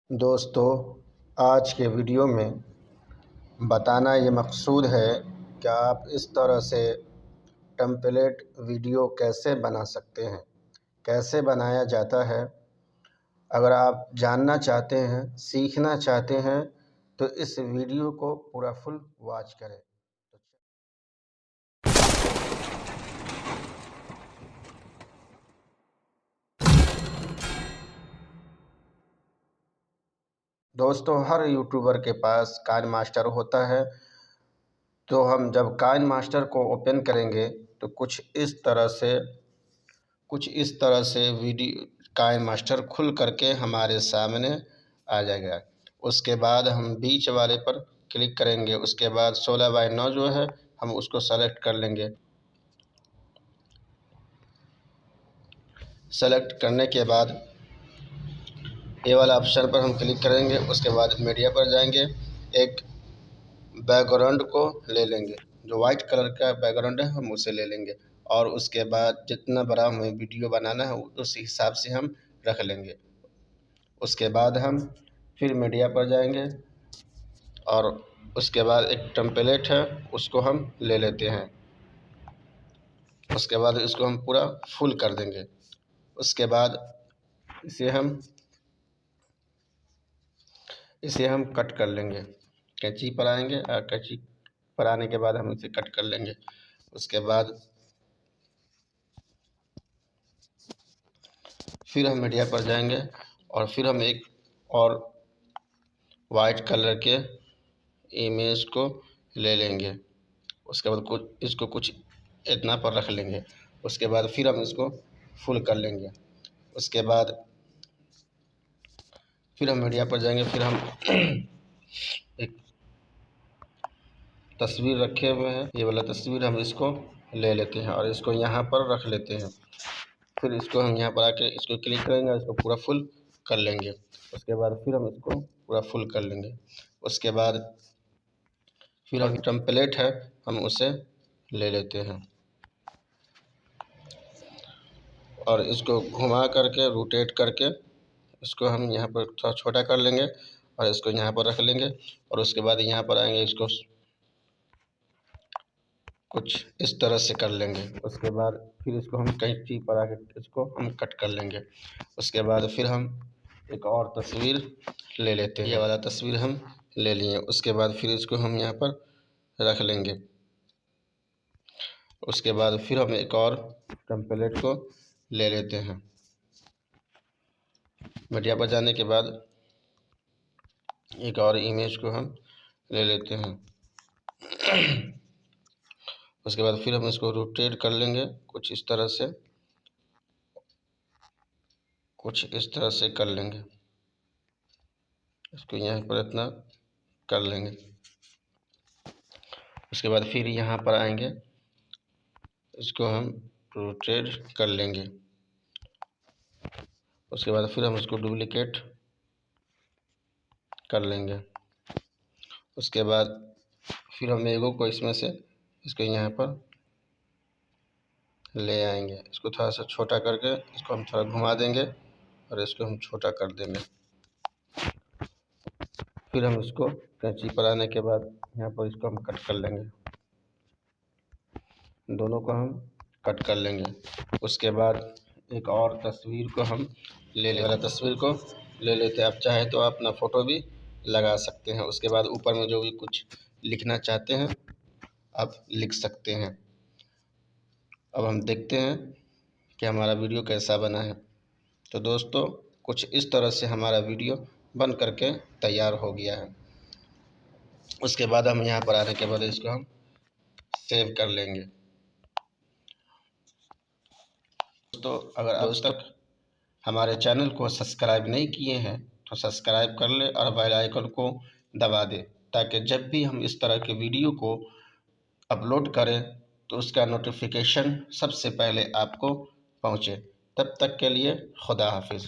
दोस्तों, आज के वीडियो में बताना ये मकसूद है कि आप इस तरह से टेम्पलेट वीडियो कैसे बना सकते हैं, कैसे बनाया जाता है। अगर आप जानना चाहते हैं, सीखना चाहते हैं तो इस वीडियो को पूरा फुल वॉच करें। दोस्तों, हर यूट्यूबर के पास काइनमास्टर होता है। तो हम जब काइनमास्टर को ओपन करेंगे तो कुछ इस तरह से वीडियो काइनमास्टर खुल करके हमारे सामने आ जाएगा। उसके बाद हम बीच वाले पर क्लिक करेंगे। उसके बाद 16:9 जो है हम उसको सेलेक्ट कर लेंगे। सेलेक्ट करने के बाद ये वाला ऑप्शन पर हम क्लिक करेंगे। उसके बाद मीडिया पर जाएंगे, एक बैकग्राउंड को ले लेंगे, जो वाइट कलर का बैकग्राउंड है हम उसे ले लेंगे। और उसके बाद जितना बड़ा हमें वीडियो बनाना है उस हिसाब से हम रख लेंगे। उसके बाद हम फिर मीडिया पर जाएंगे और उसके बाद एक टेम्पलेट है उसको हम ले लेते हैं। उसके बाद इसको हम पूरा फुल कर देंगे। उसके बाद इसे हम कट कर लेंगे। कैंची पर आएंगे और कैंची पर आने के बाद हम इसे कट कर लेंगे। उसके बाद फिर हम मीडिया पर जाएंगे और फिर हम एक और वाइट कलर के इमेज को ले लेंगे। उसके बाद इसको कुछ इतना पर रख लेंगे। उसके बाद फिर हम इसको फुल कर लेंगे। उसके बाद फिर हम मीडिया पर जाएंगे। फिर हम एक तस्वीर रखे हुए हैं, ये वाला तस्वीर हम इसको ले लेते हैं और इसको यहाँ पर रख लेते हैं। फिर इसको हम यहाँ पर आके इसको क्लिक करेंगे और इसको पूरा फुल कर लेंगे। उसके बाद फिर हम इसको पूरा फुल कर लेंगे। उसके बाद फिर हम टेम्पलेट है हम उसे ले लेते हैं और इसको घुमा करके रोटेट करके इसको हम यहाँ पर थोड़ा छोटा कर लेंगे और इसको यहाँ पर रख लेंगे। और उसके बाद यहाँ पर आएंगे, इसको कुछ इस तरह से कर लेंगे। उसके बाद फिर इसको हम कैंची पर आके इसको हम कट कर लेंगे। उसके बाद फिर हम एक और तस्वीर ले लेते हैं। ये वाला तस्वीर हम ले लिए। उसके बाद फिर इसको हम यहाँ पर रख लेंगे। उसके बाद फिर हम एक और टेम्पलेट को ले लेते हैं। मीडिया पर जाने के बाद एक और इमेज को हम ले लेते हैं। उसके बाद फिर हम इसको रोटेट कर लेंगे, कुछ इस तरह से कर लेंगे। इसको यहाँ पर इतना कर लेंगे। उसके बाद फिर यहाँ पर आएंगे, इसको हम रोटेट कर लेंगे। उसके बाद फिर हम इसको डुप्लीकेट कर लेंगे। उसके बाद फिर हम एगो को इसमें से इसको यहाँ पर ले आएंगे। इसको थोड़ा सा छोटा करके इसको हम थोड़ा घुमा देंगे और इसको हम छोटा कर देंगे। फिर हम इसको कैंची पर आने के बाद यहाँ पर इसको हम कट कर लेंगे। दोनों को हम कट कर लेंगे। उसके बाद एक और तस्वीर को हम तस्वीर को ले लेते हैं। आप चाहे तो आप अपना फ़ोटो भी लगा सकते हैं। उसके बाद ऊपर में जो भी कुछ लिखना चाहते हैं आप लिख सकते हैं। अब हम देखते हैं कि हमारा वीडियो कैसा बना है। तो दोस्तों, कुछ इस तरह से हमारा वीडियो बन करके तैयार हो गया है। उसके बाद हम यहाँ पर आने के बाद इसको हम सेव कर लेंगे। दोस्तों, अगर आज तक हमारे चैनल को सब्सक्राइब नहीं किए हैं तो सब्सक्राइब कर ले और बेल आइकन को दबा दें, ताकि जब भी हम इस तरह के वीडियो को अपलोड करें तो उसका नोटिफिकेशन सबसे पहले आपको पहुँचे। तब तक के लिए खुदा हाफिज़।